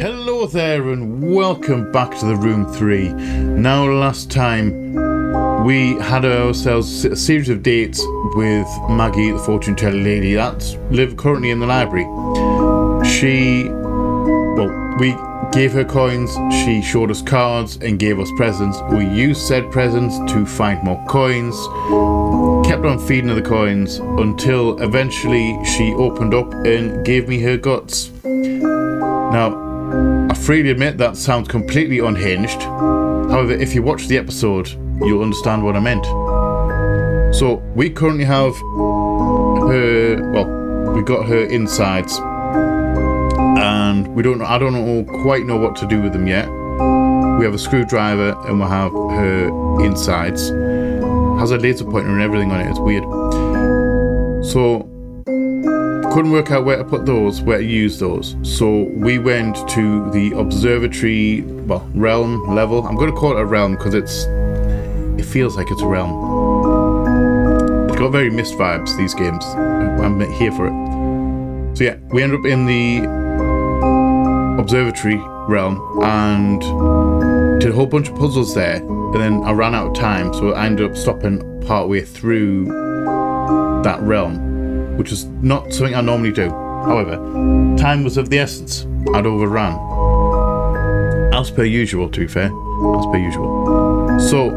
Hello there and welcome back to the Room 3. Now, last time we had ourselves a series of dates with Maggie, the fortune teller lady that's live currently in the library. We gave her coins, she showed us cards and gave us presents. We used said presents to find more coins, kept on feeding her the coins until eventually she opened up and gave me her guts. Now, I freely admit that sounds completely unhinged. However, if you watch the episode, you'll understand what I meant. So, we currently have her, we got her insides. And I don't quite know what to do with them yet. We have a screwdriver and we'll have her insides. Has a laser pointer and everything on it, it's weird. So, couldn't work out where to put those, where to use those. So we went to the observatory, realm level. I'm going to call it a realm because it feels like it's a realm. It's got very Myst vibes, these games. I'm here for it. So yeah, we ended up in the observatory realm and did a whole bunch of puzzles there. And then I ran out of time, so I ended up stopping partway through that realm, which is not something I normally do. However, time was of the essence. I'd overran. As per usual, to be fair. As per usual. So,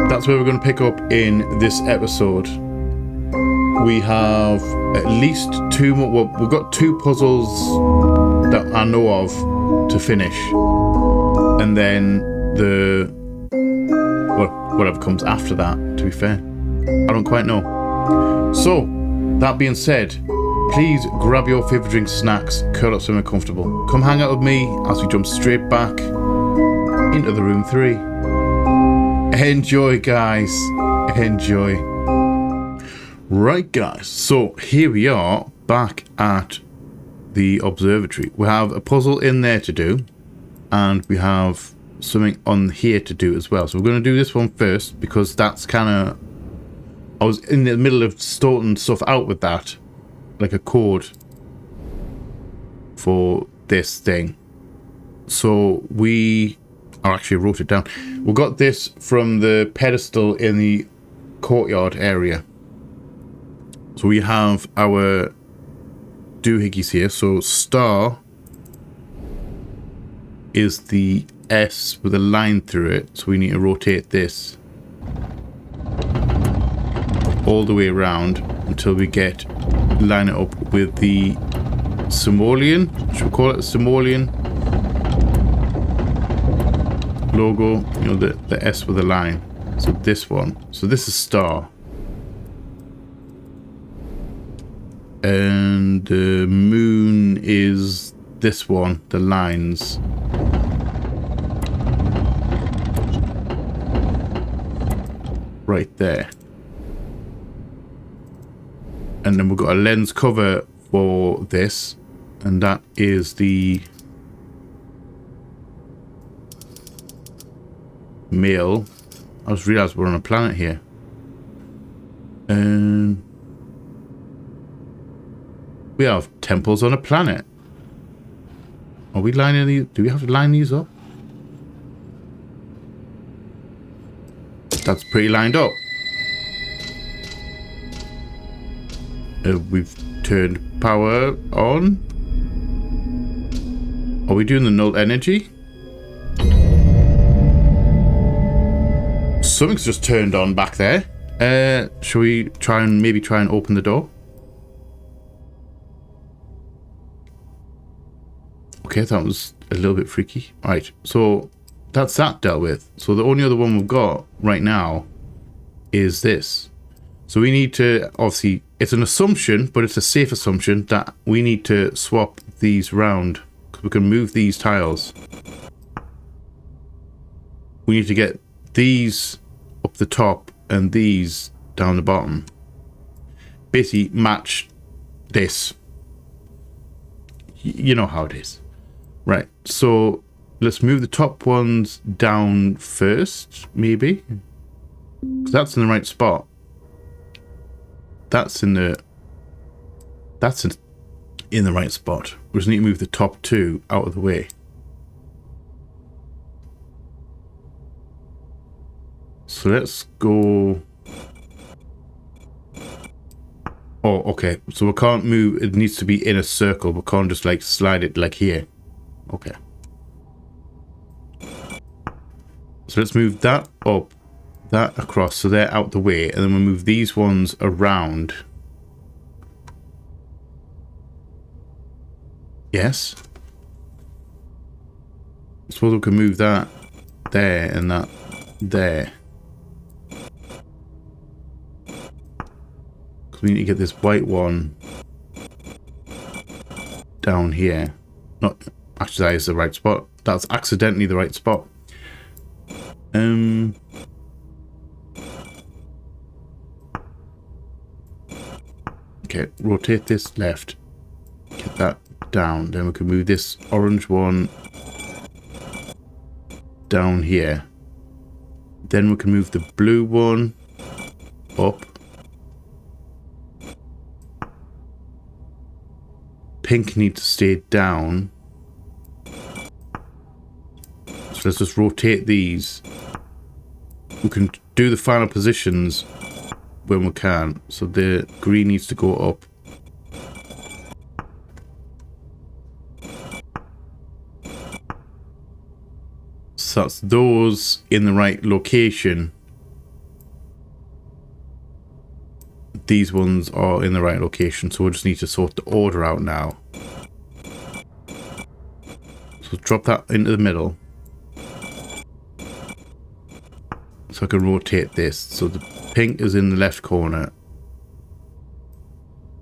that's where we're going to pick up in this episode. We have at least two more. Well, we've got two puzzles that I know of to finish. And then whatever comes after that, to be fair. I don't quite know. So, that being said, please grab your favourite drinks, snacks, curl up somewhere comfortable. Come hang out with me as we jump straight back into the Room 3. Enjoy, guys. Enjoy. Right, guys. So here we are back at the observatory. We have a puzzle in there to do, and we have something on here to do as well. So we're going to do this one first because that's kind of... I was in the middle of sorting stuff out with that, like a code for this thing. So I actually wrote it down. We got this from the pedestal in the courtyard area. So we have our doohickeys here. So star is the S with a line through it. So we need to rotate this all the way around until we line it up with the simoleon. Should we call it a simoleon logo? You know, the S with a line. So this one. So this is star. And the moon is this one, the lines. Right there. And then we've got a lens cover for this, and that is the male. I just realised we're on a planet here. And we have temples on a planet. Are we lining these? Do we have to line these up? That's pretty lined up. We've turned power on. Are we doing the null energy? Something's just turned on back there. Shall we try and open the door? Okay, that was a little bit freaky. Right, so that's that dealt with. So the only other one we've got right now is this. So we need to, obviously, it's an assumption, but it's a safe assumption that we need to swap these round. Because we can move these tiles. We need to get these up the top and these down the bottom. Basically match this. You know how it is. Right, so let's move the top ones down first, maybe. Because that's in the right spot. That's in the right spot. We just need to move the top two out of the way. So let's go... Oh, okay. So we can't move. It needs to be in a circle. We can't just like slide it like here. Okay. So let's move that up, that across, so they're out the way, and then we'll move these ones around. Yes. I suppose we can move that there and that there. Because we need to get this white one down here. Not actually, that is the right spot. That's accidentally the right spot. Okay, rotate this left. Get that down. Then we can move this orange one down here. Then we can move the blue one up. Pink needs to stay down. So let's just rotate these. We can do the final positions when we can. So the green needs to go up. So that's those in the right location. These ones are in the right location, so we'll just need to sort the order out now. So drop that into the middle. So I can rotate this. So the pink is in the left corner.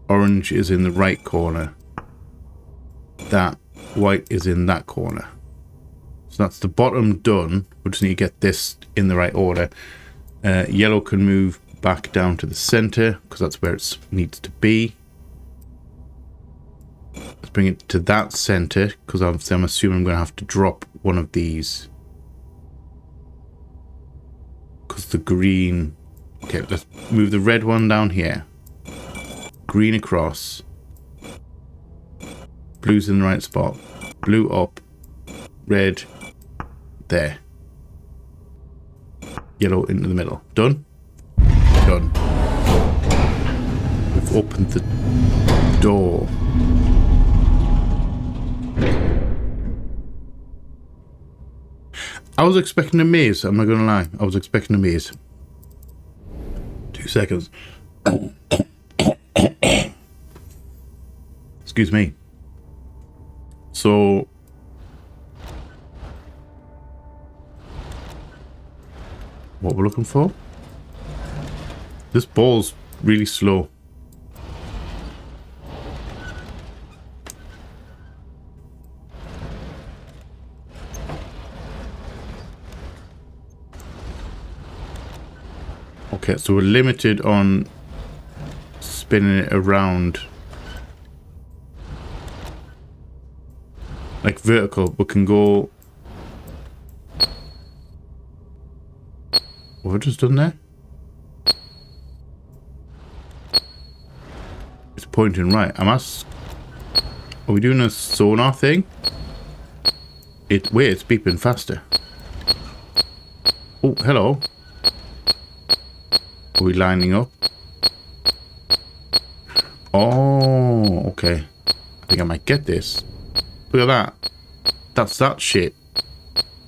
Orange is in the right corner. That white is in that corner. So that's the bottom done. We just need to get this in the right order. Yellow can move back down to the center because that's where it needs to be. Let's bring it to that center because I'm assuming I'm going to have to drop one of these. Because the green... Okay, let's move the red one down here. Green across. Blue's in the right spot. Blue up. Red. There. Yellow into the middle. Done? Done. We've opened the door. I was expecting a maze, I'm not gonna lie. I was expecting a maze. 2 seconds. Excuse me. So... what we're looking for? This ball's really slow. Okay, so we're limited on spinning it around. Like vertical, we can go... what have I just done there? It's pointing right. Are we doing a sonar thing? Wait, it's beeping faster. Oh, hello. Are we lining up? Oh, okay. I think I might get this. Look at that. That's that shit.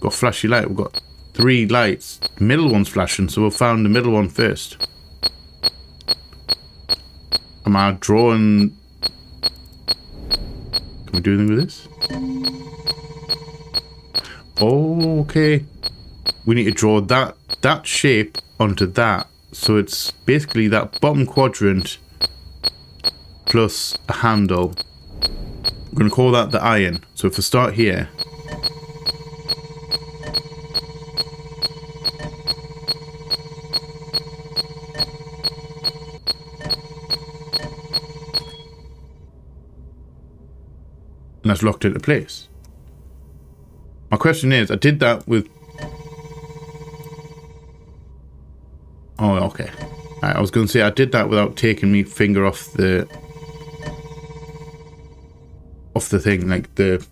Got a flashy light. We've got 3 lights. The middle one's flashing, so we'll find the middle one first. Am I drawing... can we do anything with this? Oh, okay. We need to draw that shape onto that. So it's basically that bottom quadrant plus a handle. I'm going to call that the iron. So if I start here... and that's locked into place. My question is, I did that with... oh, okay. I was going to say I did that without taking my finger off the... off the thing, like the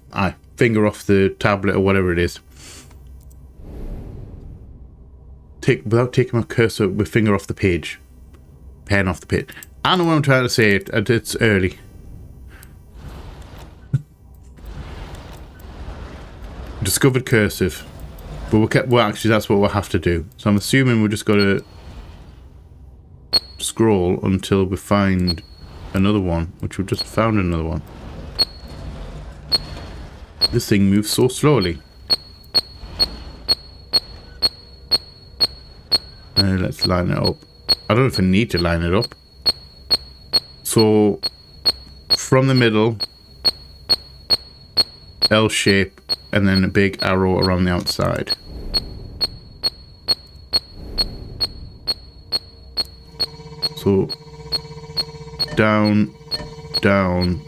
finger off the tablet or whatever it is. Without taking my cursor with finger off the page. Pen off the page. I know what I'm trying to say. It's early. Discovered cursive. But well, actually, that's what we'll have to do. So I'm assuming we're just going to scroll until we find another one, which we've just found another one. This thing moves so slowly. Let's line it up. I don't know if I need to line it up. So, from the middle, L shape, and then a big arrow around the outside. So, down, down,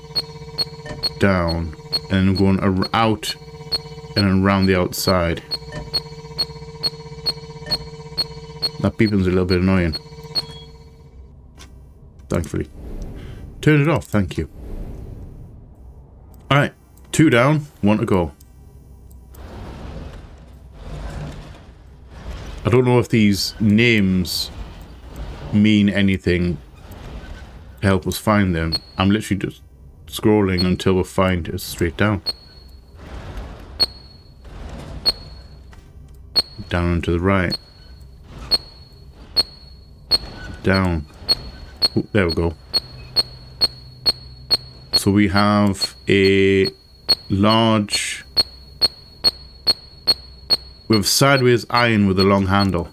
down, and then going out and then around the outside. That beeping's a little bit annoying. Thankfully. Turn it off, thank you. Alright, 2 down, 1 to go. I don't know if these names mean anything to help us find them. I'm literally just scrolling until we find it straight down. Down and to the right. Down. Ooh, there we go. So we have a large... We have sideways iron with a long handle.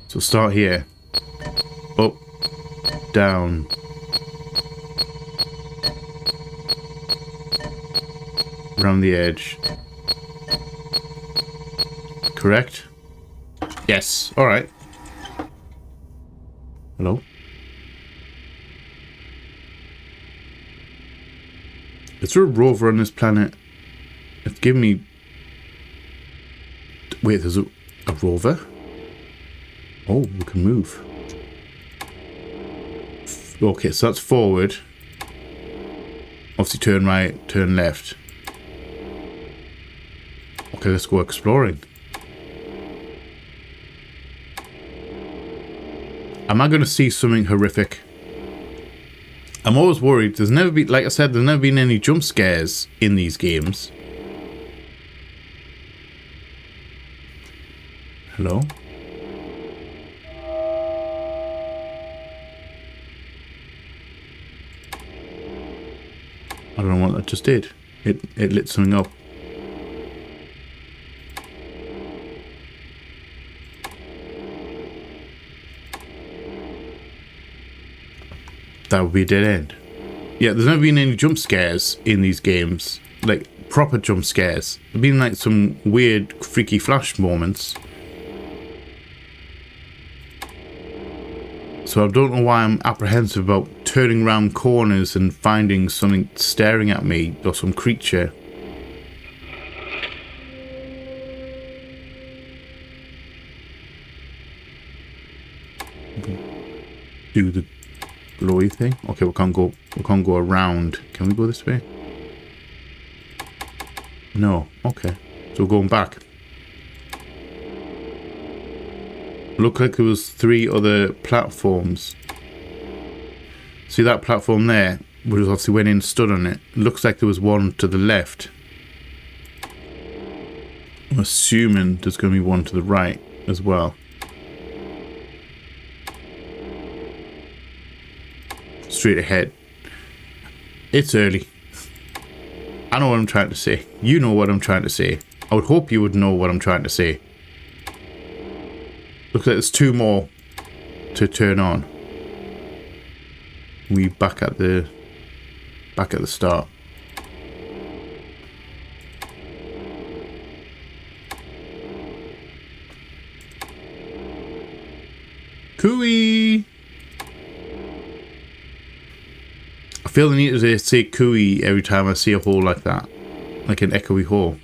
So start here. Up. Down. Around the edge. Correct? Yes. Alright. Hello? Is there a rover on this planet? It's giving me... Wait, there's a rover? Oh, we can move. Okay, so that's forward. Obviously turn right, turn left. Okay, let's go exploring. Am I going to see something horrific? I'm always worried. There's never been, like I said, there's never been any jump scares in these games. Hello? I don't know what that just did. It lit something up. That would be a dead end. Yeah, there's never been any jump scares in these games. Like, proper jump scares. There've been like some weird, freaky flash moments. So I don't know why I'm apprehensive about turning around corners and finding something staring at me or some creature. Do the glowy thing. Okay, we can't go around. Can we go this way? No. Okay. So we're going back. Looked like there was 3 other platforms. See that platform there? We just obviously went in and stood on it. Looks like there was one to the left. I'm assuming there's going to be one to the right as well. Straight ahead. It's early. I know what I'm trying to say. You know what I'm trying to say. I would hope you would know what I'm trying to say. Looks like there's 2 more to turn on. We back at the start. Cooey! I feel the need to say cooey every time I see a hole like that. Like an echoey hole.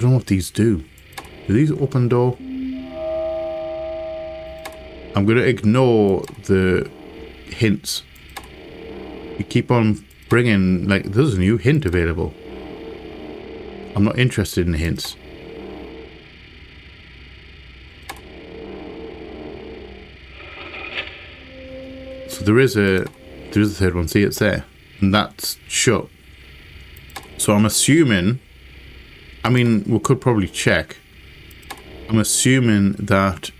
don't know what these do. Do these open door? I'm going to ignore the hints. You keep on bringing, like, there's a new hint available. I'm not interested in the hints. So there is a third one. See, it's there. And that's shut. So I'm assuming, I mean, we could probably check. I'm assuming that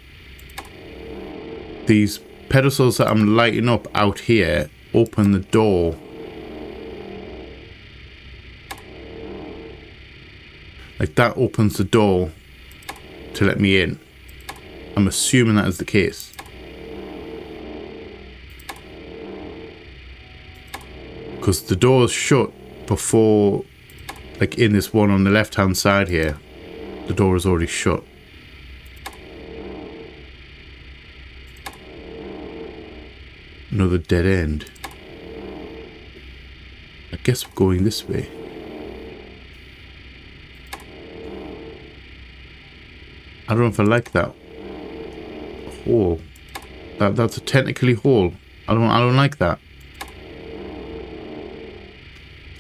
these pedestals that I'm lighting up out here open the door. Like that opens the door to let me in. I'm assuming that is the case. Because the door is shut before, like in this one on the left hand side here, the door is already shut. Another dead end. I guess we're going this way. I don't know if I like that hole. That's a technically hole. I don't like that.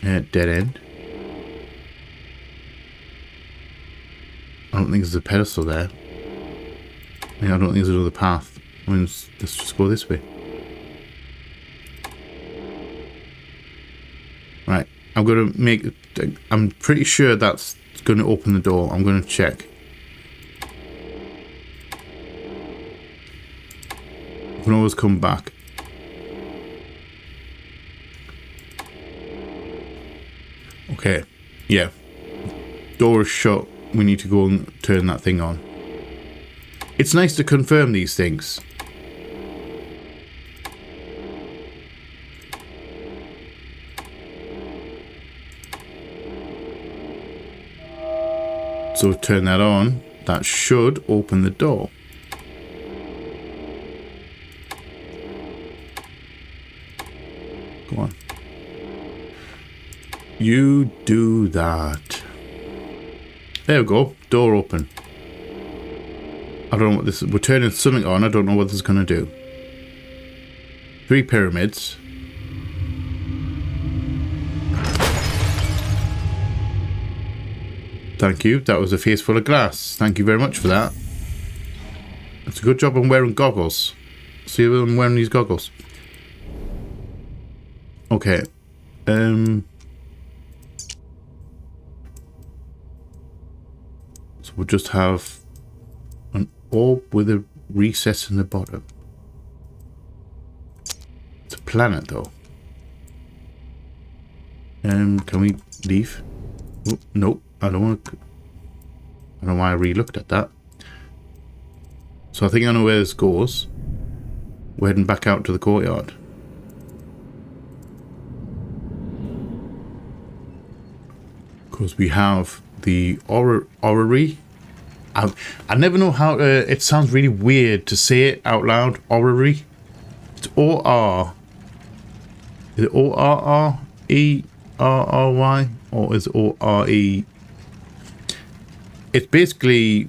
Dead end. I don't think there's a pedestal there. I don't think there's another path. I mean, let's just go this way. Right, I'm going to make... I'm pretty sure that's going to open the door. I'm going to check. I can always come back. Okay, yeah. Door is shut. We need to go and turn that thing on. It's nice to confirm these things. So turn that on. That should open the door. Go on. You do that. There we go. Door open. I don't know what this is. We're turning something on. I don't know what this is going to do. 3 pyramids. Thank you. That was a face full of glass. Thank you very much for that. It's a good job I'm wearing goggles. See if I'm wearing these goggles. Okay. So we'll just have an orb with a recess in the bottom. It's a planet though. Can we leave? Oh, nope. I don't want to. I don't know why I re-looked at that. So I think I know where this goes. We're heading back out to the courtyard. Because we have the orrery. I never know how to... It sounds really weird to say it out loud. Orrery. It's O-R. Is it O-R-R-E-R-R-Y? Or is it O-R-E? It's basically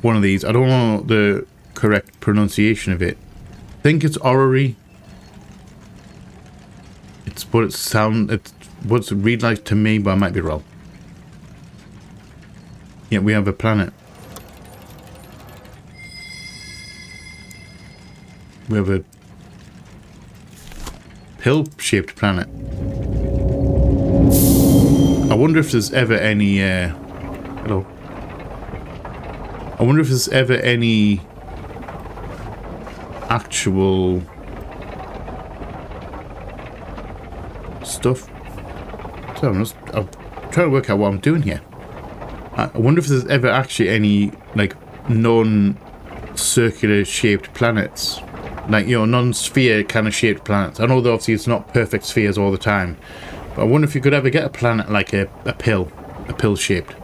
one of these. I don't know the correct pronunciation of it. I think it's orrery. It's what it sounds... It's what's it read like to me, but I might be wrong. Yeah, we have a planet. We have a pill-shaped planet. I wonder if there's ever any... hello. I wonder if there's ever any actual stuff. So I'm trying to work out what I'm doing here. I wonder if there's ever actually any, like, non-circular shaped planets. Like, you know, non-sphere kind of shaped planets. I know that obviously it's not perfect spheres all the time. But I wonder if you could ever get a planet like a pill. A pill shaped.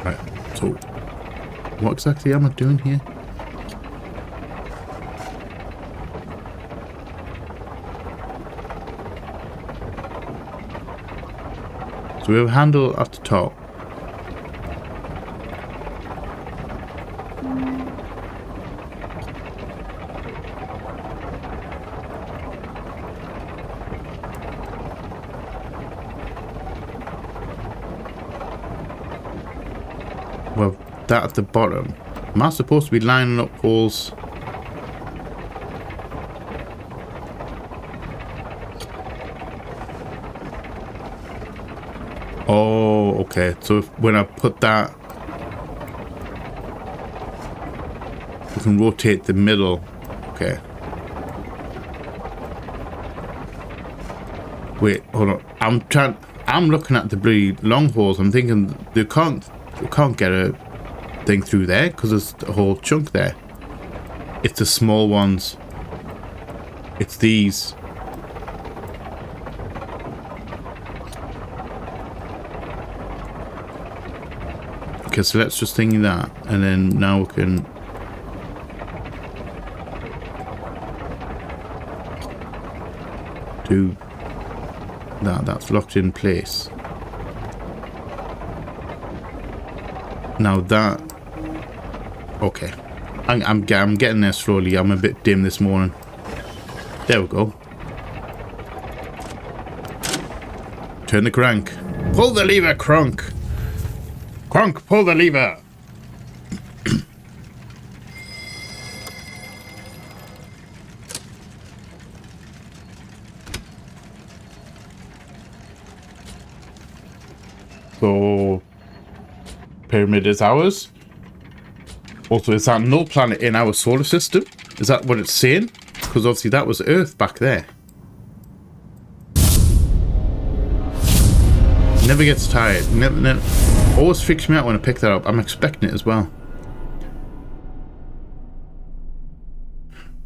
Right, so what exactly am I doing here? So we have a handle at the top. Well, that at the bottom. Am I supposed to be lining up holes? Oh, okay. So when I put that, we can rotate the middle. Okay. Wait, hold on. I'm looking at the bloody long holes. I'm thinking you can't get a thing through there because there's a whole chunk there. It's the small ones. It's these. Okay, so let's just think that, and then now we can do that. That's locked in place. Now that, okay, I'm getting there slowly. I'm a bit dim this morning. There we go. Turn the crank. Pull the lever, Crunk. Crunk, pull the lever. So, pyramid is ours. Also, is that no planet in our solar system? Is that what it's saying? Because obviously that was Earth back there. Never gets tired. Never. Always freaks me out when I pick that up. I'm expecting it as well.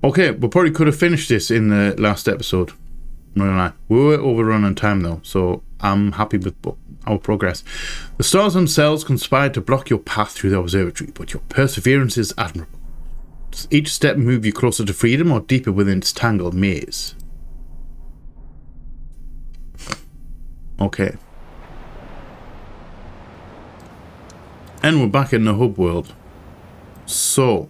Okay, we probably could have finished this in the last episode. No, no, we were overrun on time though, so I'm happy with our progress. The stars themselves conspired to block your path through the observatory, but your perseverance is admirable. Does each step move you closer to freedom or deeper within its tangled maze? Okay. And we're back in the hub world. So,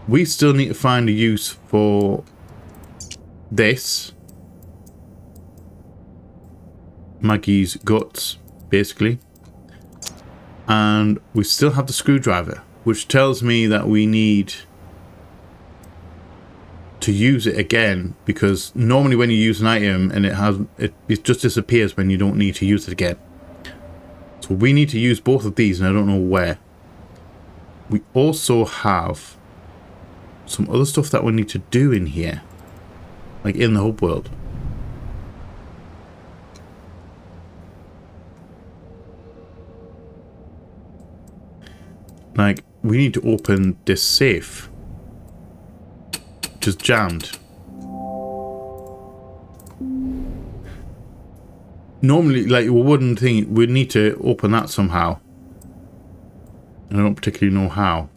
we still need to find a use for this. Maggie's guts, basically. And we still have the screwdriver, which tells me that we need to use it again, because normally when you use an item and it just disappears when you don't need to use it again. So we need to use both of these, and I don't know where. We also have some other stuff that we need to do in here, like in the hub world. Like, we need to open this safe, which is jammed. Normally, like, we wouldn't think we'd need to open that somehow. I don't particularly know how.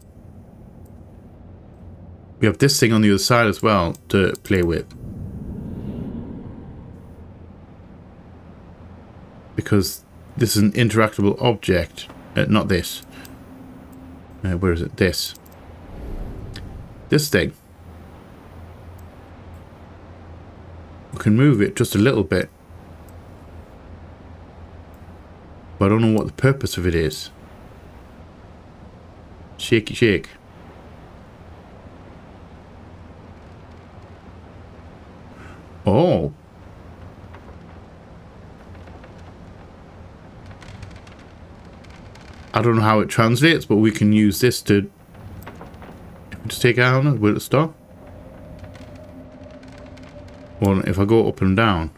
We have this thing on the other side as well to play with. Because this is an interactable object. Not this. Where is it? This. This thing. We can move it just a little bit. But I don't know what the purpose of it is. Shaky shake. Oh. I don't know how it translates, but we can use this to just take it out. Will it stop? Well, if I go up and down.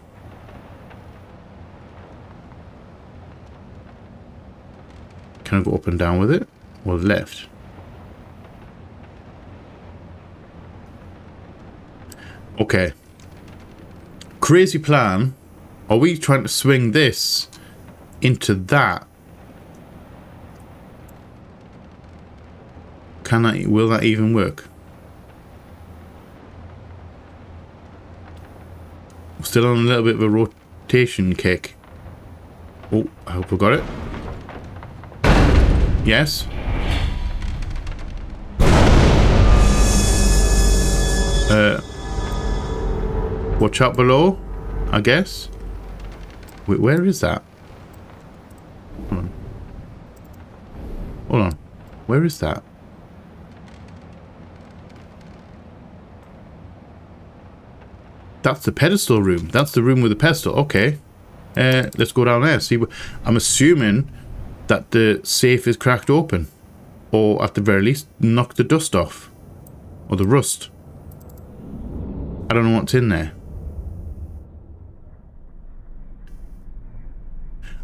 Can I go up and down with it? Or left? Okay. Crazy plan. Are we trying to swing this into that? Will that even work? We're still on a little bit of a rotation kick. Oh, I hope we got it. Yes. Watch out below, I guess. Wait, where is that? Hold on. Hold on. Where is that? That's the pedestal room. That's the room with the pedestal. Okay. Let's go down there. See, I'm assuming that the safe is cracked open. Or at the very least, knock the dust off. Or the rust. I don't know what's in there.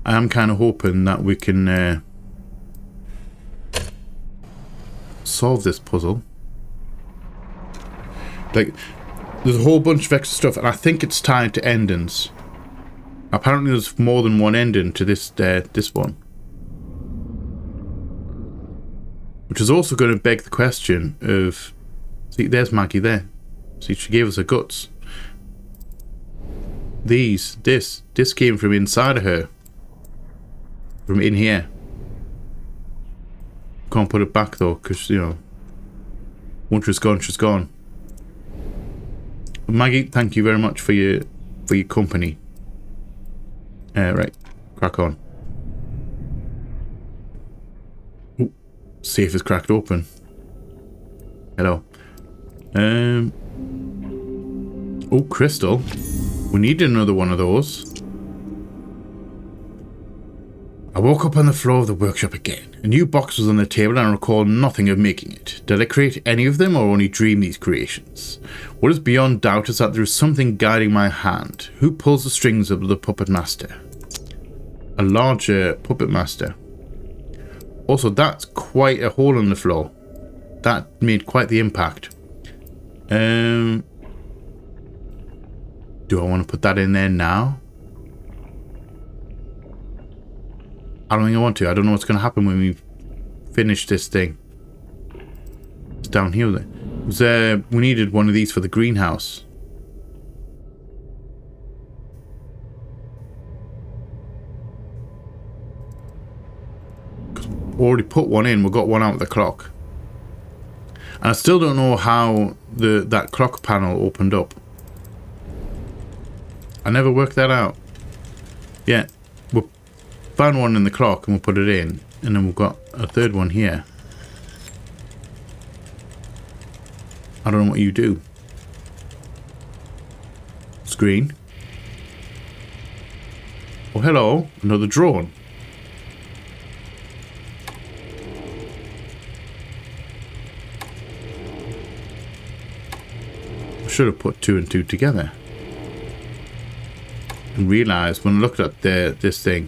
I am kind of hoping that we can solve this puzzle. Like, there's a whole bunch of extra stuff, and I think it's tied to endings. Apparently there's more than one ending to this one. Which is also going to beg the question of... See, there's Maggie there. See, she gave us her guts. This came from inside of her. From in here. Can't put it back though, because, you know, once she's gone, she's gone. But Maggie, thank you very much for your company. Right, crack on. Ooh, safe is cracked open. Hello. Oh, crystal. We need another one of those. I woke up on the floor of the workshop again. A new box was on the table and I recall nothing of making it. Did I create any of them or only dream these creations? What is beyond doubt is that there is something guiding my hand. Who pulls the strings of the puppet master? A larger puppet master. Also, that's quite a hole in the floor. That made quite the impact. Do I want to put that in there now? I don't think I want to. I don't know what's going to happen when we finish this thing. It's down here then. We needed one of these for the greenhouse. We already put one in. We got one out of the clock. And I still don't know how that clock panel opened up. I never worked that out. Yeah. We found one in the clock and we'll put it in. And then we've got a third one here. I don't know what you do. Screen. Oh, hello. Another drone. I should have put 2 and 2 together. And realised when I looked at this thing.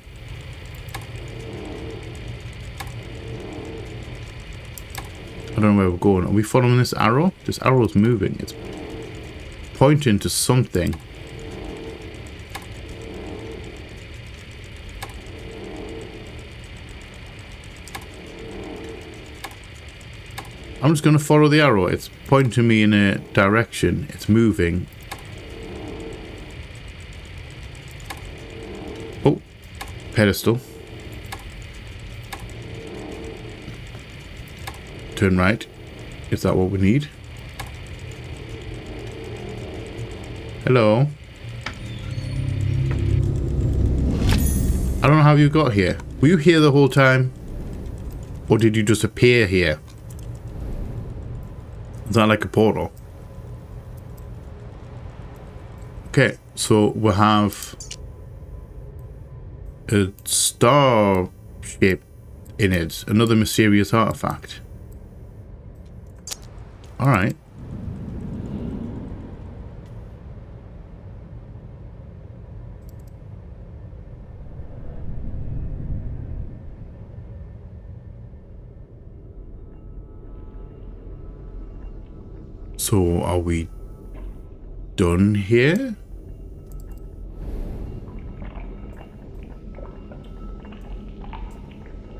I don't know where we're going. Are we following this arrow? This arrow is moving. It's pointing to something. I'm just going to follow the arrow. It's pointing me in a direction. It's moving. Oh, pedestal. Turn right. Is that what we need? Hello. I don't know how you got here. Were you here the whole time? Or did you just appear here? Is that like a portal? Okay, so we'll have a star shape in it. Another mysterious artifact. Alright. So, are we done here?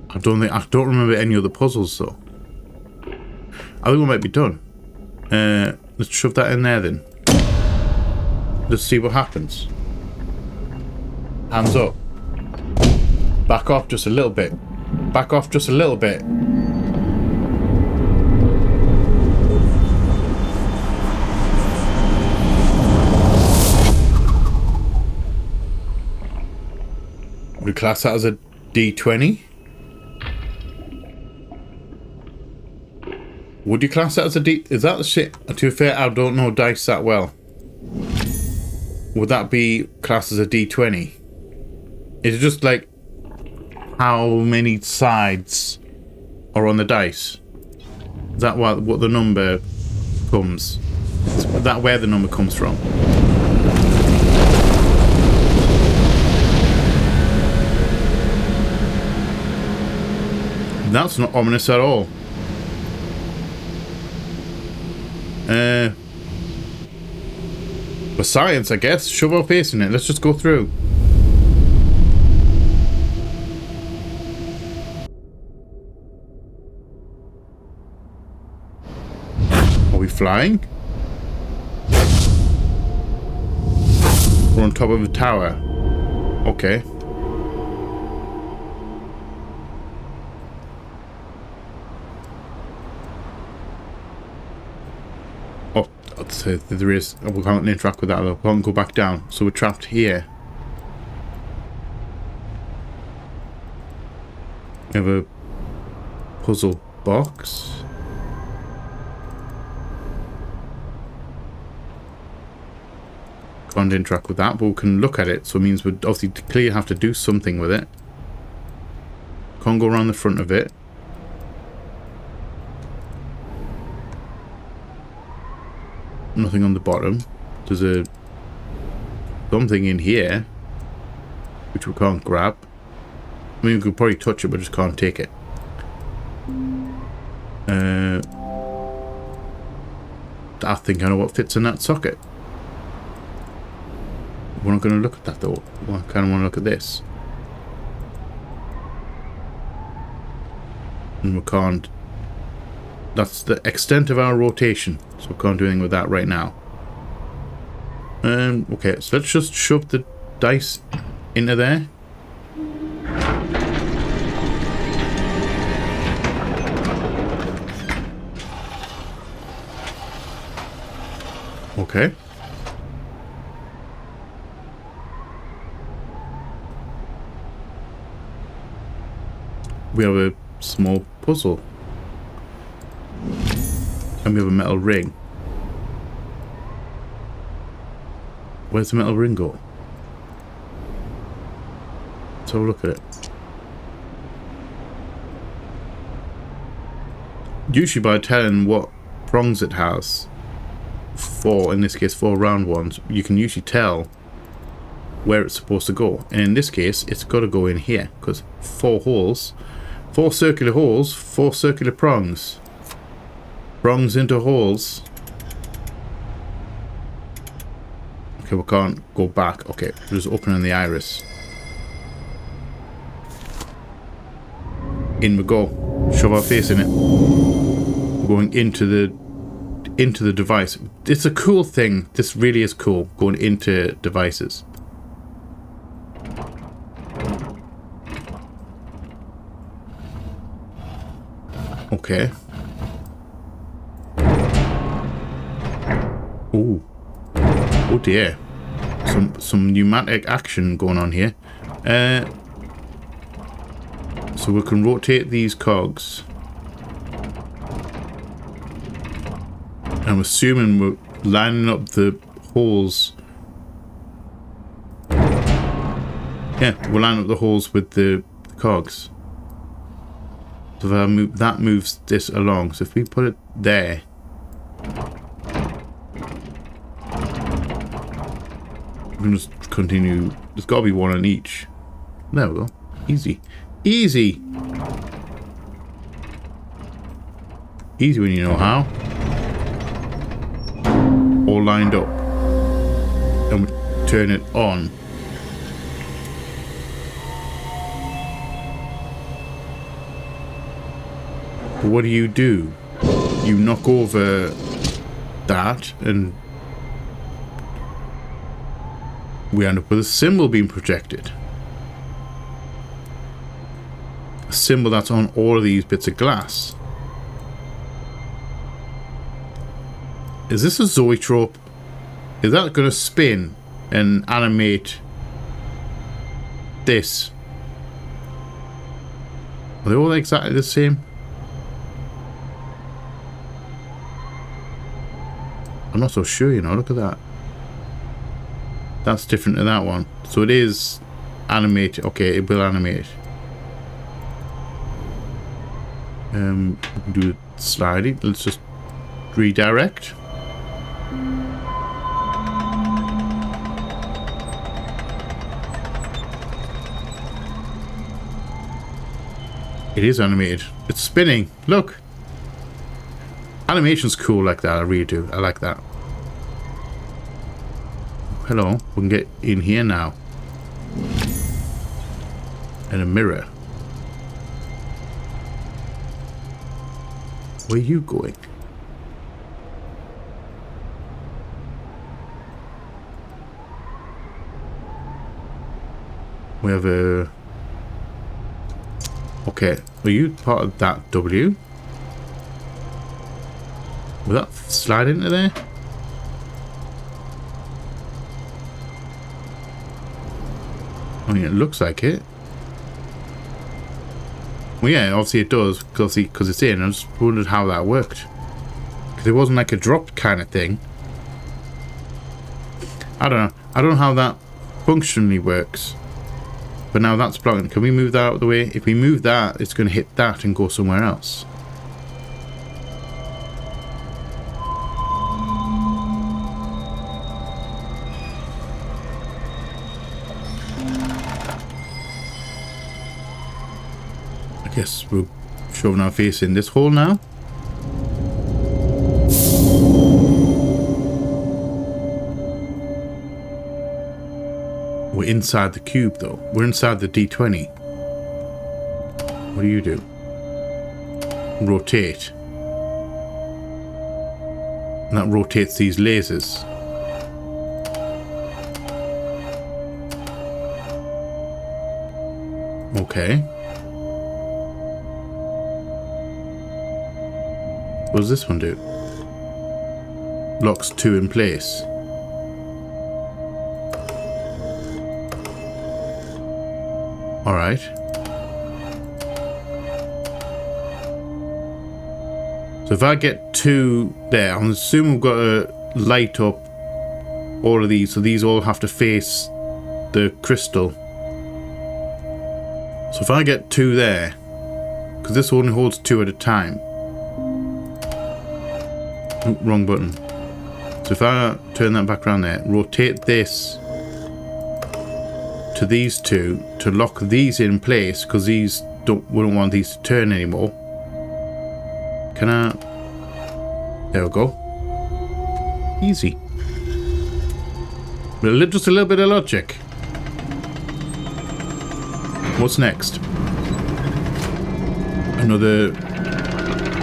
I don't remember any other puzzles though. I think we might be done. Let's shove that in there then. Let's see what happens. Hands up. Back off just a little bit. Back off just a little bit. Would you class that as a D20? Would you class that as a D... Is that the shit? To be fair, I don't know dice that well. Would that be classed as a D20? Is it just like how many sides are on the dice? Is that what the number comes? Is that where the number comes from? That's not ominous at all. For science, I guess. Shove our face in it. Let's just go through. Are we flying? We're on top of a tower. Okay. So there is, we can't interact with that though. We can't go back down, so we're trapped here. We have a puzzle box. Can't interact with that, but we can look at it, so it means we obviously clearly have to do something with it. Can't go around the front of it. Nothing on the bottom. There's a something in here which we can't grab. I mean, we could probably touch it, but just can't take it. I think I know what fits in that socket. We're not going to look at that though. I kind of want to look at this. And we can't. That's the extent of our rotation, so we can't do anything with that right now. Okay, so let's just shove the dice into there. Okay. We have a small puzzle. And we have a metal ring. Where's the metal ring go? Let's have a look at it. Usually by telling what prongs it has, in this case 4 round ones, you can usually tell where it's supposed to go. And in this case, it's got to go in here, because 4 holes, 4 circular holes, 4 circular prongs. Prongs into holes. Okay, we can't go back. Okay, we're just opening the iris. In we go. Shove our face in it. We're going into the device. It's a cool thing. This really is cool, going into devices. Okay. Ooh. Oh dear. Some pneumatic action going on here. So we can rotate these cogs. I'm assuming we're lining up the holes. Yeah, we're lining up the holes with the cogs. So that moves this along. So if we put it there. We can just continue. There's got to be one on each. There we go. Easy. Easy. Easy when you know how. All lined up. And we turn it on. But what do? You knock over that and we end up with a symbol being projected. A symbol that's on all of these bits of glass. Is this a zoetrope? Is that going to spin and animate this? Are they all exactly the same? I'm not so sure, you know. Look at that. That's different to that one. So it is animated. Okay, it will animate. We can do sliding. Let's just redirect. It is animated. It's spinning. Look. Animation's cool like that. I really do. I like that. Hello. We can get in here now. And a mirror. Where are you going? We have a... Okay, were you part of that W? Will that slide into there? I mean, it looks like it. Well, yeah, obviously it does, because it's in. I just wondered how that worked. Because it wasn't like a drop kind of thing. I don't know. I don't know how that functionally works. But now that's blocking. Can we move that out of the way? If we move that, it's going to hit that and go somewhere else. I guess we're shoving our face in this hole now. We're inside the cube though. We're inside the D20. What do you do? Rotate. And that rotates these lasers. Okay. What does this one do? Locks two in place. Alright. So if I get two there, I'm assuming we've got to light up all of these. So these all have to face the crystal. So if I get two there, because this only holds two at a time. Oh, wrong button. So if I turn that back around there, rotate this to these two to lock these in place, because these wouldn't want these to turn anymore. Can I? There we go. Easy. Just a little bit of logic. What's next? Another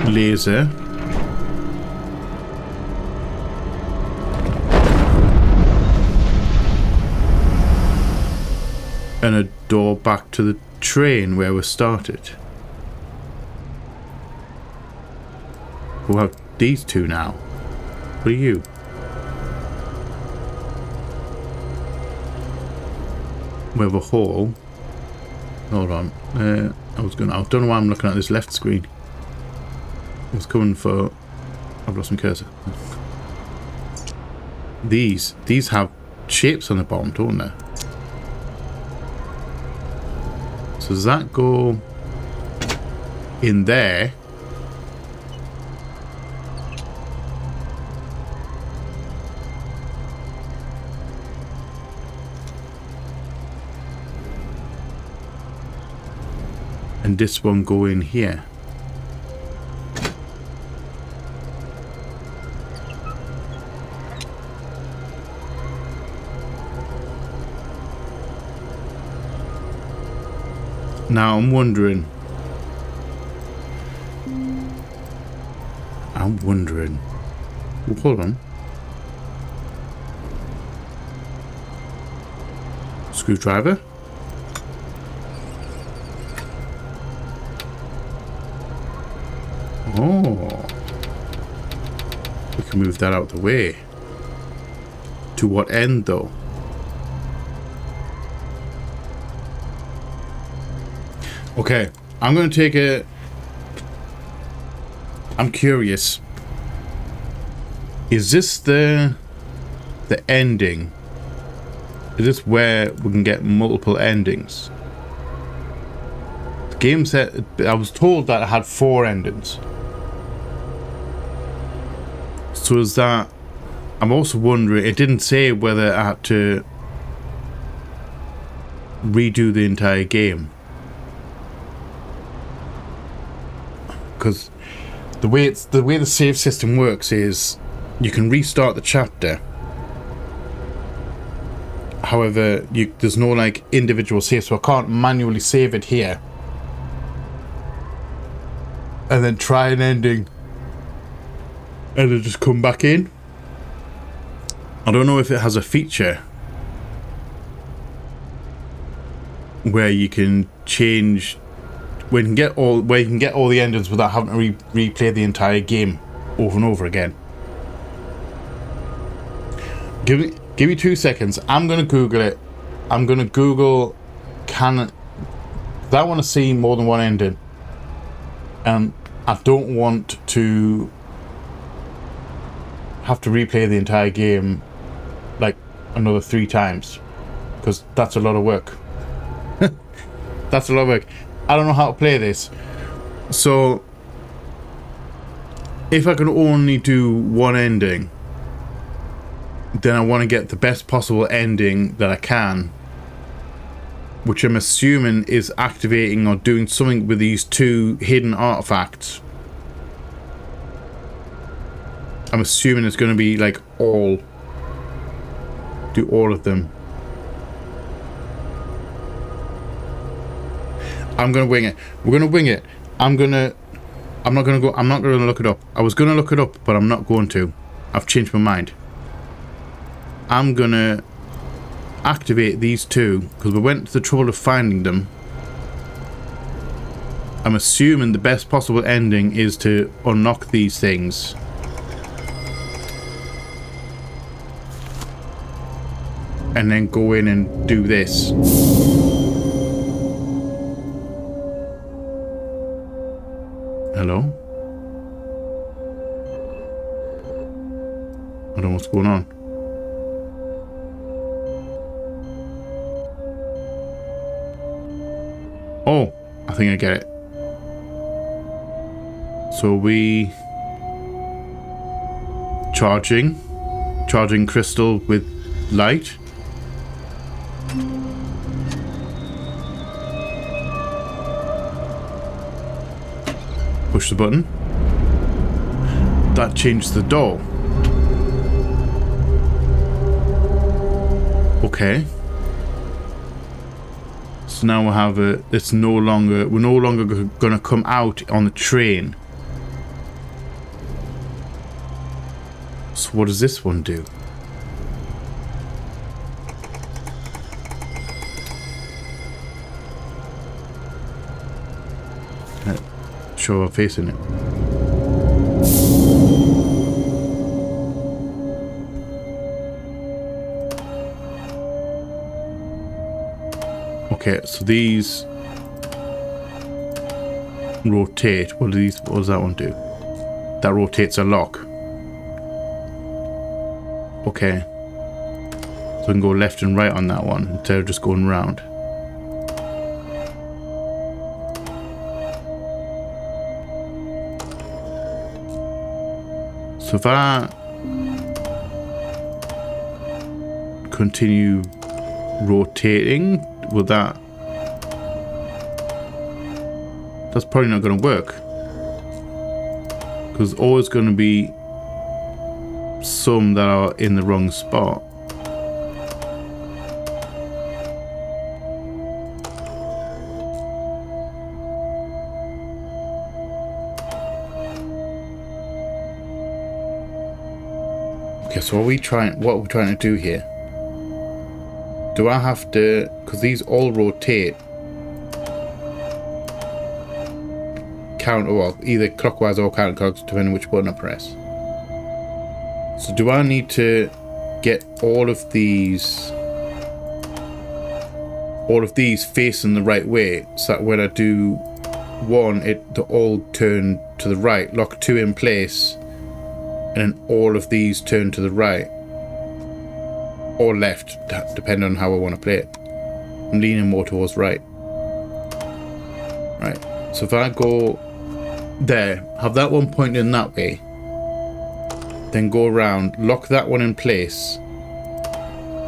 laser. And a door back to the train where we started. We'll have these two now. What are you? We have a hall. Hold on. I don't know why I'm looking at this left screen. I was coming for... I've lost my cursor. These have shapes on the bottom, don't they? So does that go in there? And this one go in here? Now I'm wondering. Well, hold on. Screwdriver. Oh. We can move that out of the way. To what end, though? Okay, I'm going to take a... I'm curious. Is this the ending? Is this where we can get multiple endings? The game said... I was told that it had 4 endings. So is that... I'm also wondering... It didn't say whether I had to redo the entire game. Because the way the save system works is you can restart the chapter. However, there's no like individual save, so I can't manually save it here and then try an ending and then just come back in. I don't know if it has a feature where you can change where you can get all the endings without having to replay the entire game over and over again. Give me 2 seconds. I'm gonna Google it. I'm gonna Google I want to see more than one ending, and I don't want to have to replay the entire game like another 3 times, because that's a lot of work. That's a lot of work. I don't know how to play this, so if I can only do one ending, then I want to get the best possible ending that I can, which I'm assuming is activating or doing something with these 2 hidden artifacts. I'm assuming it's going to be like do all of them. I'm gonna wing it. We're gonna wing it. I'm not gonna look it up. I was gonna look it up, but I'm not going to. I've changed my mind. I'm gonna activate these 2 because we went to the trouble of finding them. I'm assuming the best possible ending is to unlock these things. And then go in and do this. Hello? I don't know what's going on. Oh, I think I get it. So we... Charging crystal with light. Push the button. That changed the door. Okay. So now we have we're no longer gonna come out on the train. So what does this one do? Show our face in it. Okay, so these rotate. What does that one do? That rotates a lock. Okay. So we can go left and right on that one instead of just going round. So if I continue rotating, will that's probably not going to work, because there's always going to be some that are in the wrong spot. Okay, so what are we trying to do here? do I have to, because these all rotate counter, well, either clockwise or counterclockwise, depending which button I press. So do I need to get all of these facing the right way, so that when I do one, they all turn to the right, lock two in place, and then all of these turn to the right or left, depending on how I want to play it. I'm leaning more towards right. Right, so if I go there, have that one pointing that way, then go around, lock that one in place,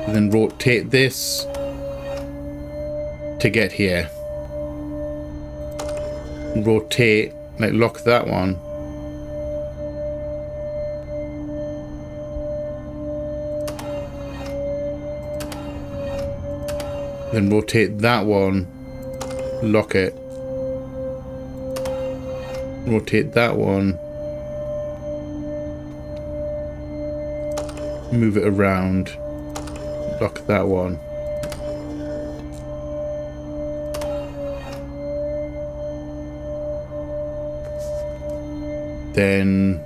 and then rotate this to get here. Rotate, like lock that one. Then rotate that one, lock it. Rotate that one. Move it around. Lock that one. Then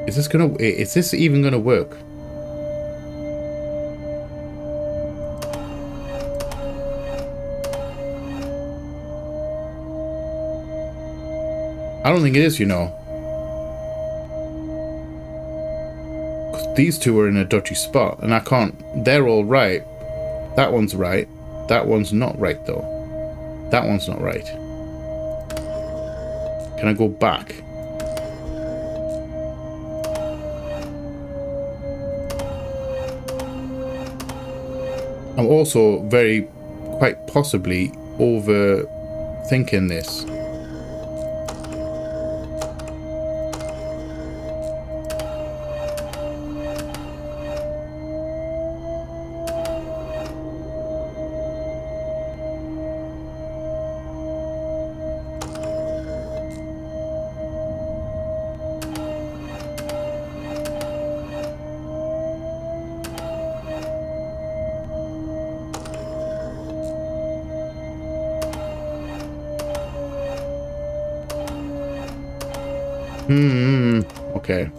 is this even gonna work? I don't think it is, you know. 'Cause these two are in a dodgy spot and I can't, they're all right. That one's right. That one's not right though. That one's not right. Can I go back? I'm also quite possibly overthinking this. Okay.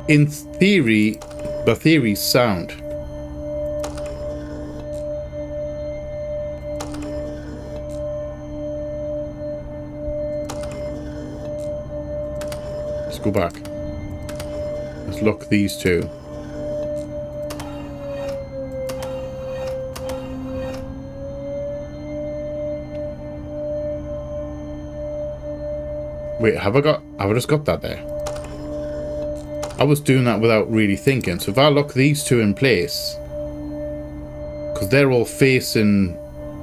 In theory, the theory's sound. Let's go back. Let's lock these two. Wait, have I just got that there? I was doing that without really thinking. So if I lock these two in place, because they're all facing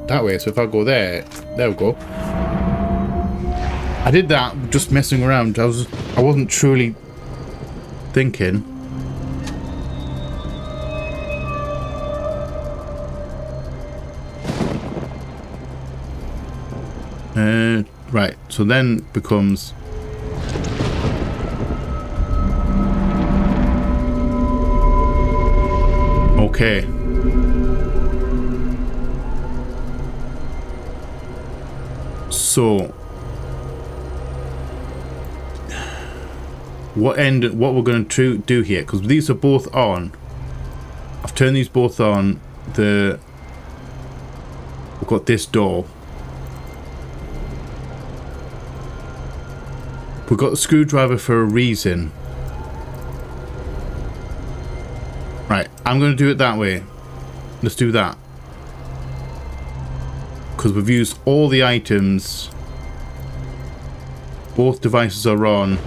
that way. So if I go there we go. I did that just messing around. I wasn't truly thinking. Right, so then becomes okay. So what we're going to do here, because these are both on. I've turned these both on. We've got this door. We've got the screwdriver for a reason. Right, I'm going to do it that way. Let's do that. Because we've used all the items. Both devices are on.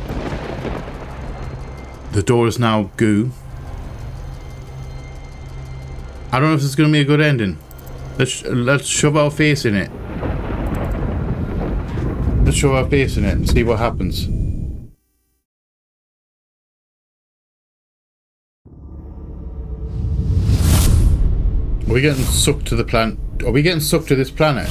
The door is now goo. I don't know if this is going to be a good ending. Let's shove our face in it. Let's shove our face in it and see what happens. Are we getting sucked to the planet? Are we getting sucked to this planet?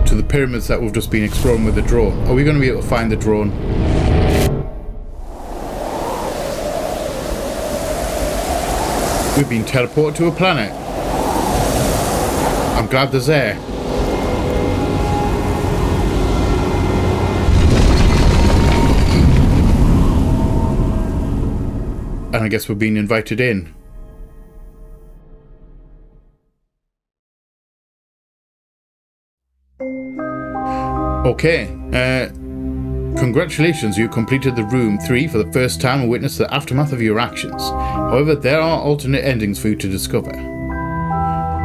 To the pyramids that we've just been exploring with the drone. Are we going to be able to find the drone? We've been teleported to a planet. I'm glad there's air. And I guess we're being invited in. Okay, congratulations, you completed the room 3 for the first time and witnessed the aftermath of your actions. However, there are alternate endings for you to discover.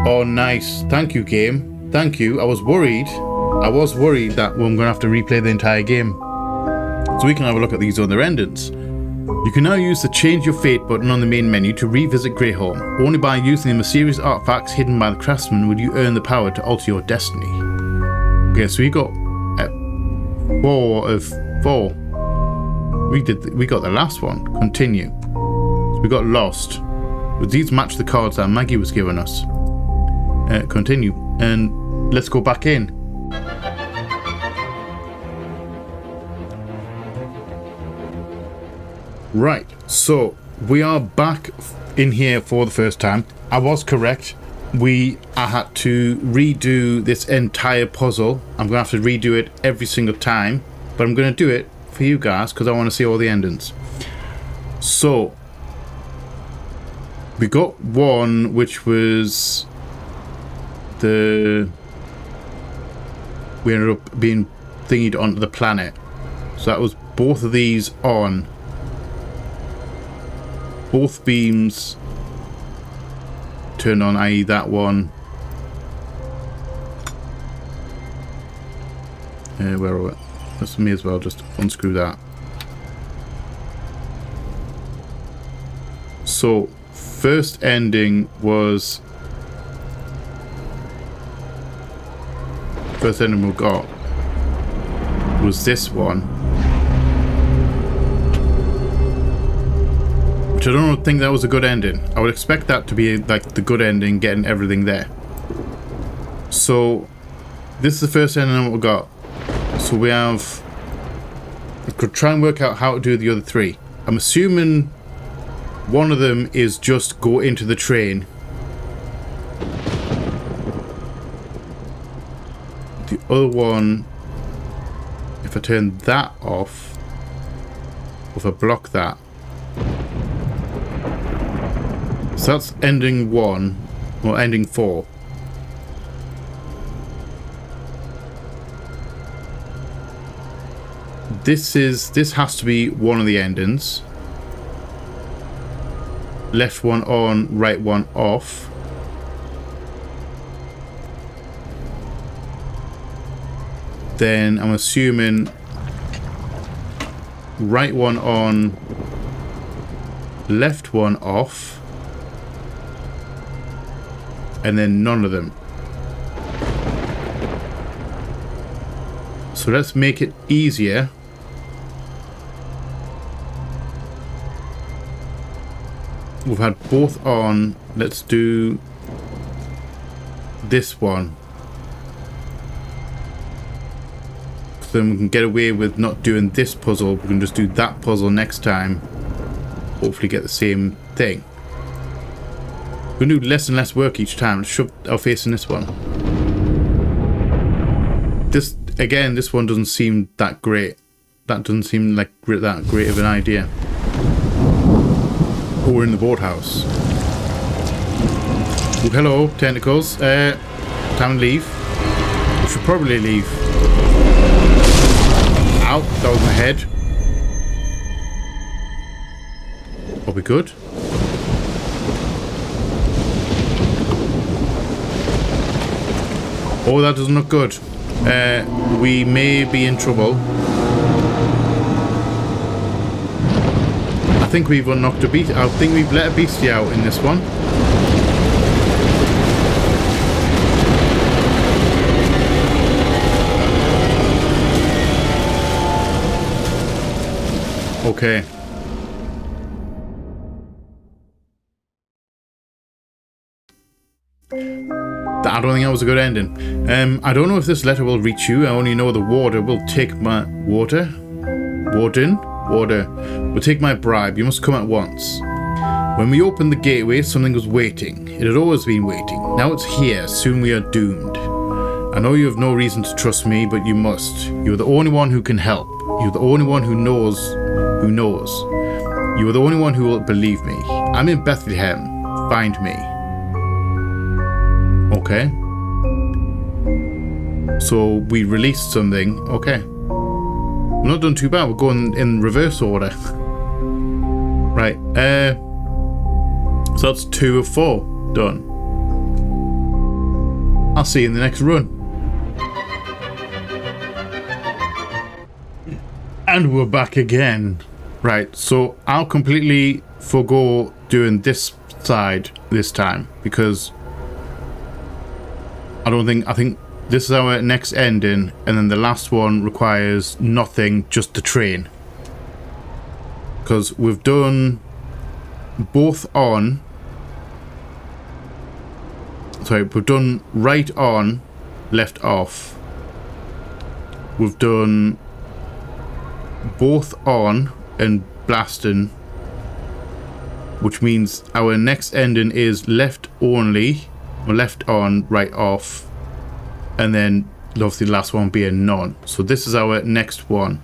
Oh, nice. Thank you, game. Thank you. I was worried that I'm going to have to replay the entire game. So we can have a look at these other endings. You can now use the Change Your Fate button on the main menu to revisit Greyholm. Only by using the mysterious artifacts hidden by the craftsman will you earn the power to alter your destiny. Okay, so we got 4 of 4. We got the last one. Continue. So we got lost. But these match the cards that Maggie was giving us. Continue. And let's go back in. Right, so we are back in here for the first time. I was correct. I had to redo this entire puzzle. I'm going to have to redo it every single time. But I'm going to do it for you guys because I want to see all the endings. So, we got one which was we ended up being thingied onto the planet. So that was both of these on. Both beams turned on, i.e. that one. Where are we? Let's may as well just unscrew that. So, first ending was... First ending we got was this one. Which I don't think that was a good ending. I would expect that to be like the good ending, getting everything there. So, this is the first ending we got. So we could try and work out how to do the other 3. I'm assuming one of them is just go into the train. The other one, if I turn that off, or if I block that. So that's ending 1, or ending 4. This has to be one of the endings. Left one on, right one off. Then I'm assuming right one on, left one off, and then none of them. So let's make it easier. We've had both on. Let's do this one. So then we can get away with not doing this puzzle. We can just do that puzzle next time. Hopefully get the same thing. We're going to do less and less work each time. Let's shove our face in this one. This one doesn't seem that great. That doesn't seem like that great of an idea. Oh, we're in the boathouse. Oh, hello, tentacles. Time to leave. We should probably leave. Ow, that was my head. Are we good? Oh, that doesn't look good. We may be in trouble. I think we've unlocked a beast. I think we've let a beastie out in this one. Okay. The I don't think that was a good ending. I don't know if this letter will reach you. I only know the warder will take my... Warden will take my bribe. You must come at once. When we opened the gateway, something was waiting. It had always been waiting. Now it's here. Soon we are doomed. I know you have no reason to trust me, but you must. You're the only one who can help. You're the only one who knows. You are the only one who will believe me. I'm in Bethlehem. Find me. Okay. So we released something. Okay. We're not done too bad. We're going in reverse order. Right. So that's 2 of 4 done. I'll see you in the next run. And we're back again. Right, so I'll completely forgo doing this side this time because I think this is our next ending, and then the last one requires nothing, just the train. Because we've done both on. Sorry, we've done right on, left off. We've done both on and blasting, which means our next ending is left only, or left on, right off, and then obviously the last one being none. So this is our next one.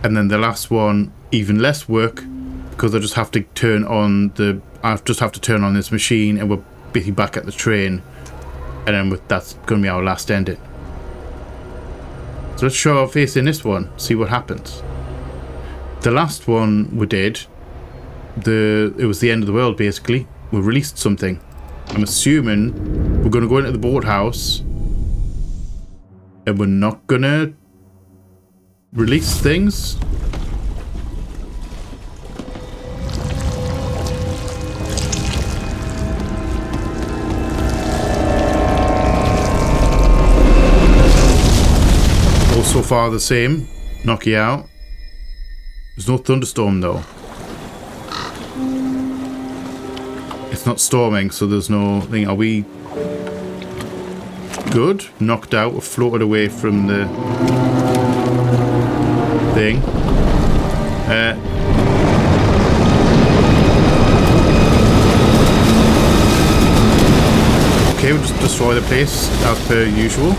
And then the last one, even less work, because I just have to turn on this machine, and we're basically back at the train, and then that's going to be our last ending. So let's show our face in this one, see what happens. The last one we did, it was the end of the world basically. We released something. I'm assuming we're going to go into the boathouse, and we're not going to release things. So far the same. Knock you out. There's no thunderstorm though. It's not storming, so there's no thing. Are we good? Knocked out or floated away from the thing. Okay, we'll just destroy the place as per usual.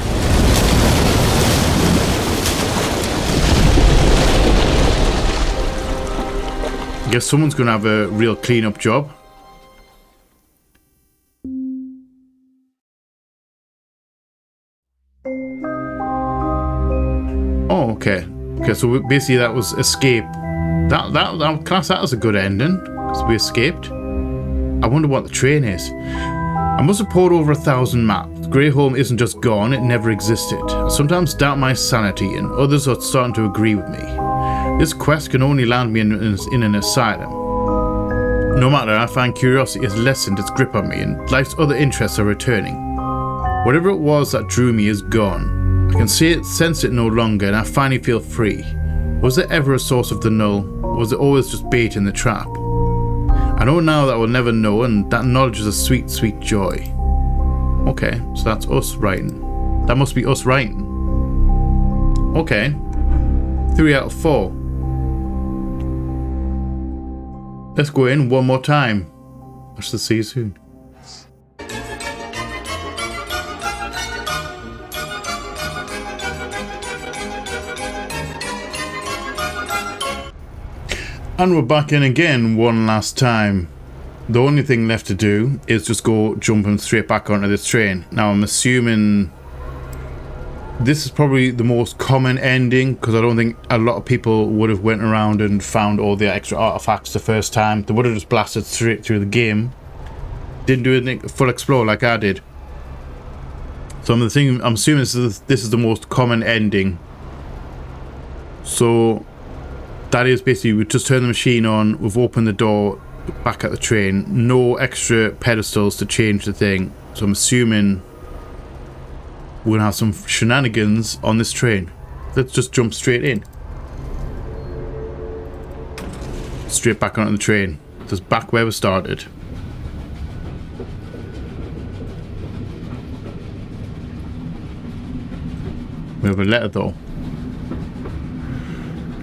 I guess someone's going to have a real clean-up job. Oh, okay. Okay, so basically that was escape. That class, that was a good ending, because we escaped. I wonder what the train is. I must have poured over 1,000 maps. Greyholm isn't just gone, it never existed. I sometimes doubt my sanity, and others are starting to agree with me. This quest can only land me in an asylum. No matter, I find curiosity has lessened its grip on me, and life's other interests are returning. Whatever it was that drew me is gone. I can see it, sense it no longer, and I finally feel free. Was there ever a source of the null, or was it always just bait in the trap? I know now that I will never know, and that knowledge is a sweet, sweet joy. Okay, so that's us writing. That must be us writing. Okay. 3 out of 4. Let's go in one more time. I shall see you soon. And we're back in again one last time. The only thing left to do is just go jumping straight back onto this train. Now I'm assuming this is probably the most common ending, because I don't think a lot of people would have went around and found all the extra artifacts the first time. They would have just blasted straight through the game. Didn't do a full explore like I did. So I'm assuming this is the most common ending. So that is basically, we just turn the machine on, we've opened the door back at the train, no extra pedestals to change the thing. So I'm assuming we're gonna have some shenanigans on this train. Let's just jump straight in. Straight back onto the train. Just back where we started. We have a letter though.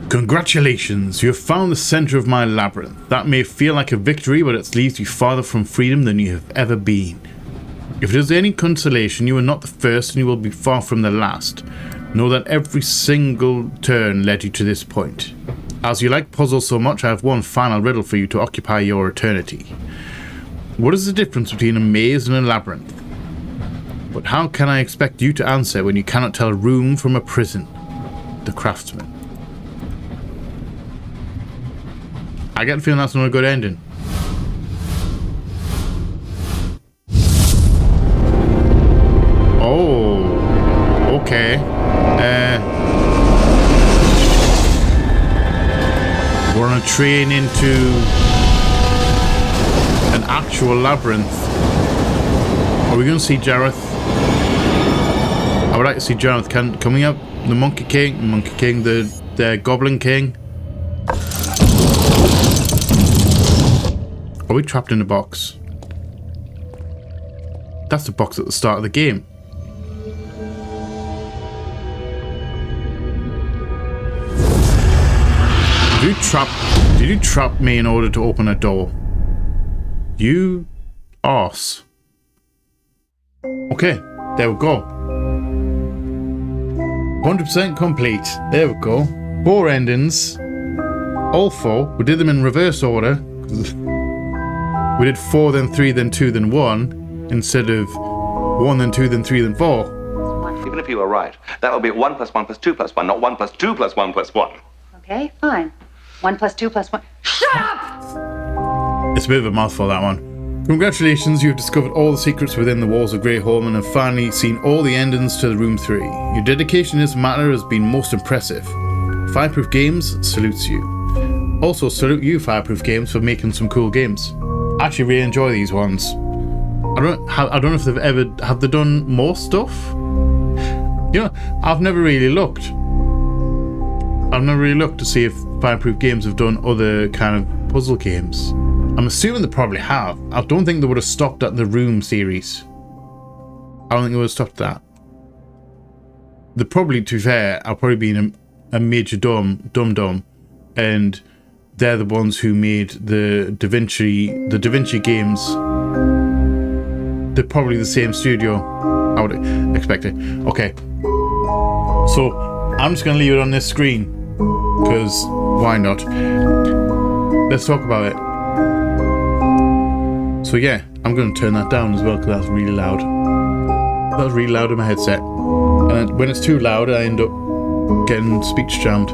Congratulations, you have found the center of my labyrinth. That may feel like a victory, but it leaves you farther from freedom than you have ever been. If it is any consolation, you are not the first and you will be far from the last. Know that every single turn led you to this point. As you like puzzles so much, I have one final riddle for you to occupy your eternity. What is the difference between a maze and a labyrinth? But how can I expect you to answer when you cannot tell a room from a prison? The Craftsman. I get the feeling that's not a good ending. Oh, okay. We're on a train into an actual labyrinth. Are we going to see Jareth? I would like to see Jareth. Can we have the Monkey King, the Goblin King? Are we trapped in a box? That's the box at the start of the game. Did you trap me in order to open a door? You arse. Okay, there we go. 100% complete. There we go. 4 endings. All 4. We did them in reverse order. We did 4, then 3, then 2, then 1, instead of 1, then 2, then 3, then 4. Even if you were right, that would be 1 + 1 + 2 + 1, not 1 + 2 + 1 + 1. Okay, fine. 1 + 2 + 1. Shut up! It's a bit of a mouthful, that one. Congratulations, you have discovered all the secrets within the walls of Greyholm and have finally seen all the endings to the Room 3. Your dedication in this matter has been most impressive. Fireproof Games salutes you. Also salute you, Fireproof Games, for making some cool games. I actually really enjoy these ones. I don't know if have they done more stuff? You know, I've never really looked to see if Fireproof Games have done other kind of puzzle games. I'm assuming they probably have. I don't think they would have stopped at the Room series. I don't think they would have stopped that. They probably, to be fair, are probably being a major dum-dum, and they're the ones who made the Da Vinci games. They're probably the same studio. I would expect it. Okay. So, I'm just going to leave it on this screen, because why not? Let's talk about it. So yeah, I'm going to turn that down as well, because that's really loud. That's really loud in my headset. And when it's too loud, I end up getting speech jammed.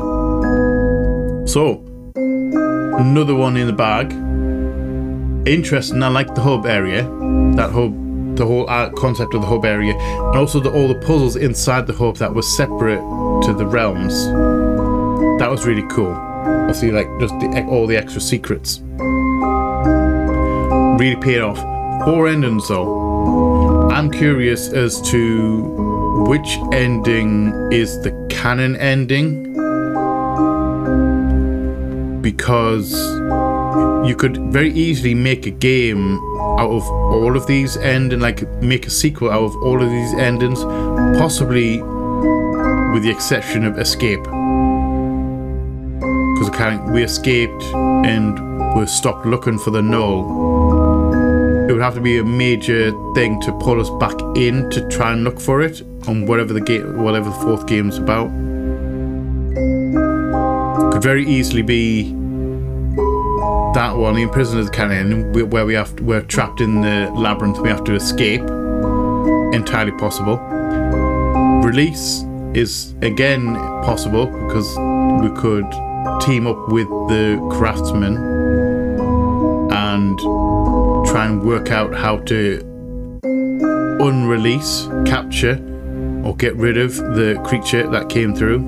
So, another one in the bag. Interesting, I like the hub area. That hub, the whole concept of the hub area. And also all the puzzles inside the hub that were separate to the realms. That was really cool. Obviously, like, just all the extra secrets. Really paid off. 4 endings though. I'm curious as to which ending is the canon ending, because you could very easily make a game out of all of these endings, like make a sequel out of all of these endings, possibly with the exception of Escape, because we escaped and we stopped looking for the null. It would have to be a major thing to pull us back in to try and look for it on whatever the 4th game's about. Could very easily be that one, the Imprisoners canon, where we're trapped in the labyrinth. We have to escape. Entirely possible. Release is again possible, because we could team up with the Craftsman and try and work out how to unrelease, capture, or get rid of the creature that came through.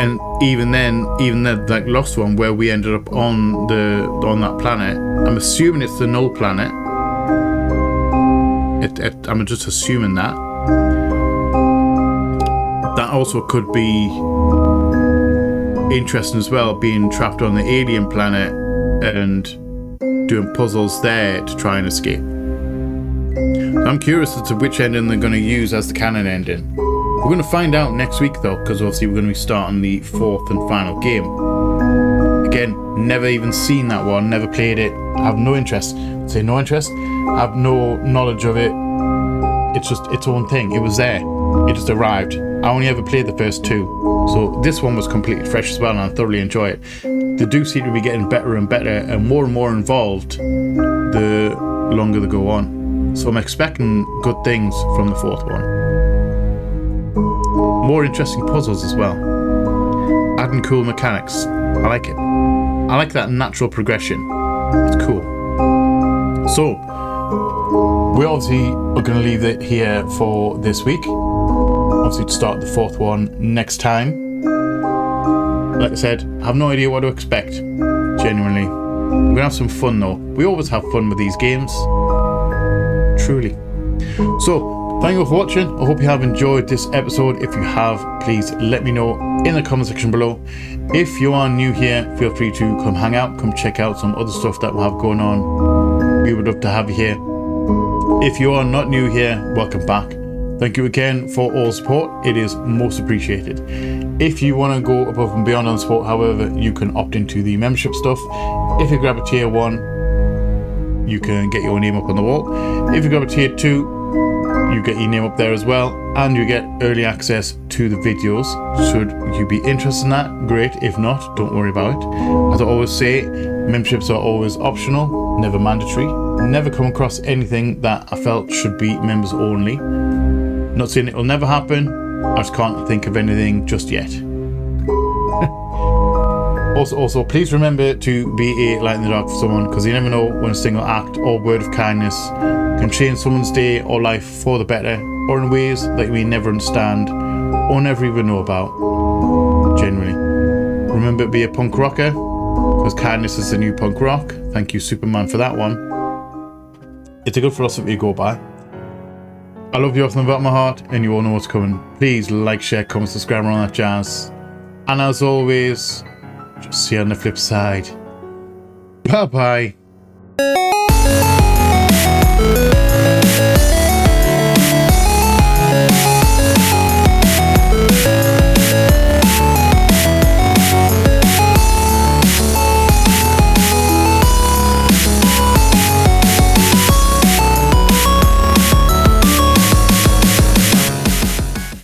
And even the like Lost one, where we ended up on that planet, I'm assuming it's the Null planet. I'm just assuming that. That also could be interesting as well, being trapped on the alien planet and doing puzzles there to try and escape. So I'm curious as to which ending they're going to use as the canon ending. We're going to find out next week though, because obviously we're going to be starting the 4th and final game. Again, never even seen that one, never played it, I have no interest. Say no interest, I have no knowledge of it. It's just its own thing. It was there, it just arrived. I only ever played the first 2, so this one was completely fresh as well, and I thoroughly enjoy it. They do seem to be getting better and better and more involved the longer they go on. So I'm expecting good things from the 4th one. More interesting puzzles as well. Adding cool mechanics. I like it. I like that natural progression. It's cool. So, we obviously are going to leave it here for this week. Obviously to start the 4th one next time. Like I said, I have no idea what to expect. Genuinely. We're going to have some fun though. We always have fun with these games. Truly. So, thank you for watching. I hope you have enjoyed this episode. If you have, please let me know in the comment section below. If you are new here, feel free to come hang out, come check out some other stuff that we have going on. We would love to have you here. If you are not new here, welcome back. Thank you again for all support. It is most appreciated. If you want to go above and beyond on support, however, you can opt into the membership stuff. If you grab a tier 1, you can get your name up on the wall. If you grab a tier 2, you get your name up there as well, and you get early access to the videos. Should you be interested in that, great. If not, don't worry about it. As I always say, memberships are always optional, never mandatory. Never come across anything that I felt should be members only. Not saying it will never happen, I just can't think of anything just yet. Also, please remember to be a light in the dark for someone, because you never know when a single act or word of kindness can change someone's day or life for the better, or in ways that you may never understand or never even know about. Generally. Remember to be a punk rocker, because kindness is the new punk rock. Thank you, Superman, for that one. It's a good philosophy to go by. I love you from the bottom of my heart, and you all know what's coming. Please like, share, comment, subscribe, and all that jazz. And as always, just see you on the flip side. Bye bye.